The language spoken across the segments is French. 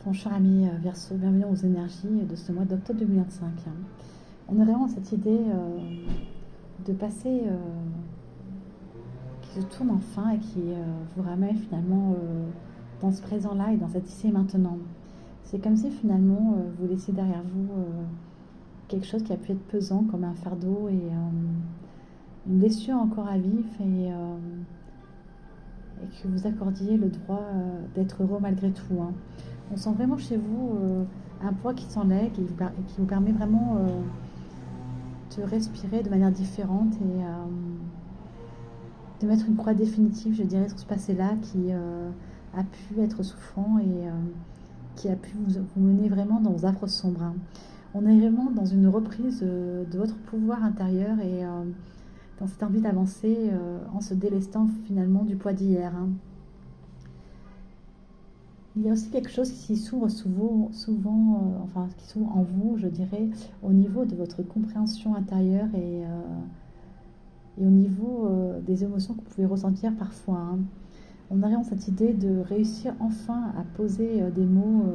Mon cher ami Verseau, bienvenue aux énergies de ce mois d'octobre 2025. On est vraiment dans cette idée de passer, qui se tourne enfin et qui vous ramène finalement dans ce présent-là et dans cet ici et maintenant. C'est comme si finalement vous laissiez derrière vous quelque chose qui a pu être pesant comme un fardeau et une blessure encore à vif et que vous accordiez le droit d'être heureux malgré tout, hein. On sent vraiment chez vous un poids qui s'enlève et qui vous permet vraiment de respirer de manière différente et de mettre une croix définitive, je dirais, sur ce passé-là qui a pu être souffrant et qui a pu vous mener vraiment dans vos affres sombres, hein. On est vraiment dans une reprise de votre pouvoir intérieur et dans cette envie d'avancer en se délestant finalement du poids d'hier, hein. Il y a aussi quelque chose qui s'ouvre enfin, qui s'ouvre en vous, je dirais, au niveau de votre compréhension intérieure et au niveau des émotions que vous pouvez ressentir parfois, hein. On a vraiment cette idée de réussir enfin à poser des mots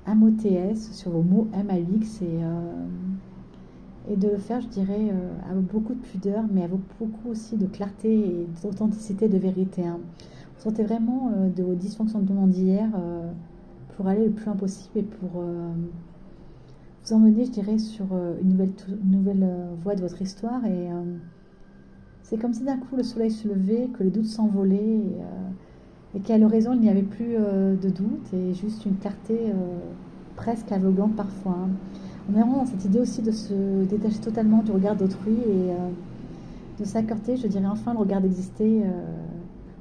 MOTS sur vos mots MAUX et de le faire, je dirais, avec beaucoup de pudeur, mais avec beaucoup aussi de clarté et d'authenticité, de vérité, hein. Vous sentez vraiment de vos dysfonctionnements d'hier pour aller le plus loin possible et pour vous emmener, je dirais, sur une nouvelle voie de votre histoire. Et c'est comme si d'un coup le soleil se levait, que les doutes s'envolaient et qu'à l'horizon il n'y avait plus de doute et juste une clarté presque aveuglante parfois, hein. On est vraiment dans cette idée aussi de se détacher totalement du regard d'autrui et de s'accorder, je dirais, enfin le regard d'exister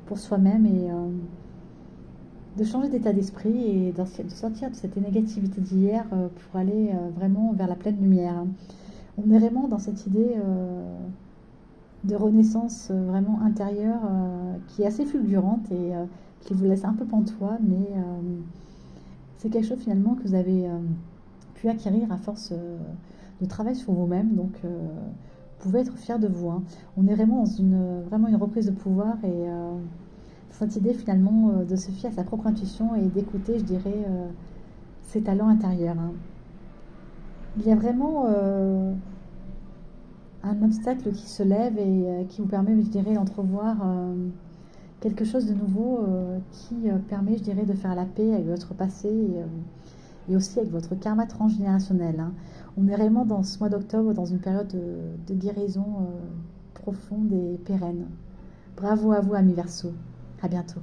pour soi-même et de changer d'état d'esprit et de sortir de cette négativité d'hier pour aller vraiment vers la pleine lumière, hein. On est vraiment dans cette idée de renaissance vraiment intérieure qui est assez fulgurante et qui vous laisse un peu pantois, mais c'est quelque chose finalement que vous avez pu acquérir à force de travail sur vous-même, donc vous pouvez être fier de vous, hein. On est vraiment dans vraiment une reprise de pouvoir et cette idée finalement de se fier à sa propre intuition et d'écouter, je dirais, ses talents intérieurs, hein. Il y a vraiment un obstacle qui se lève et qui vous permet, je dirais, d'entrevoir quelque chose de nouveau qui permet, je dirais, de faire la paix avec votre passé et aussi avec votre karma transgénérationnel, hein. On est vraiment dans ce mois d'octobre, dans une période de guérison profonde et pérenne. Bravo à vous, ami Verseau. À bientôt.